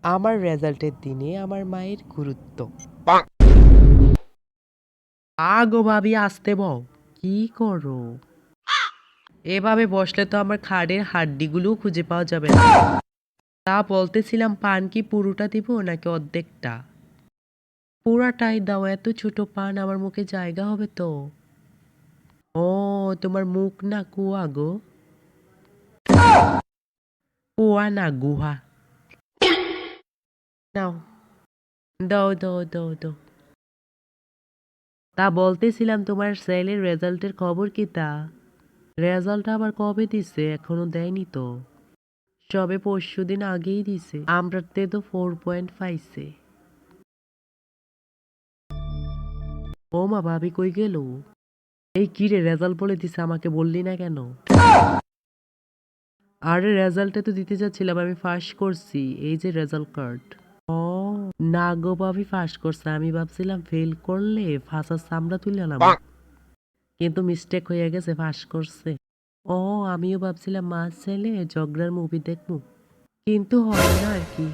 আমার রেজাল্টের দিনে আমার মায়ের গুরুত্ব। আগো ভাবি আসতে বউ, কি করো? এভাবে বসলে তো আমার খাড়ের হাড্ডিগুলোও খুঁজে পাওয়া যাবে না। তা বলতেছিলাম, পান কি পুরোটা দিব নাকি অর্ধেকটা? পুরাটাই দাও, এত ছোট পান আমার মুখে জায়গা হবে তো। ও, তোমার মুখ না কুয়া গো? কুয়া না গুহা। নাও, দাও দাও দাও দাও। তা বলতেছিলাম, তোমার সেলের রেজাল্টের খবর কি তা? রেজাল্ট আবার কবে দিছে? এখনো দেয়নি তো। সবে পরশুদিন আগেই দিছে। আমরাতে তো 4 পয়েন্ট পাইছে। ও মা, ভাবি কই গেল? এই কি রে, রেজাল্ট বলে দিছে, আমাকে বললি না কেন? আরে রেজাল্টে তো দিতে যাচ্ছিলাম, আমি ফার্স্ট করছি, এই যে রেজাল্ট কার্ড। ও, না গো ভাবি, ফার্স্ট করছে, আমি ভাবছিলাম ফেল করলে ফাঁসার চামড়া তুলে নাম, কিন্তু মিস্টেক হয়ে গেছে, ফার্স্ট করছে। ও, আমিও ভাবছিলাম মা ছেলে ঝগড়ার মুভি দেখবো, কিন্তু হবে না আর কি।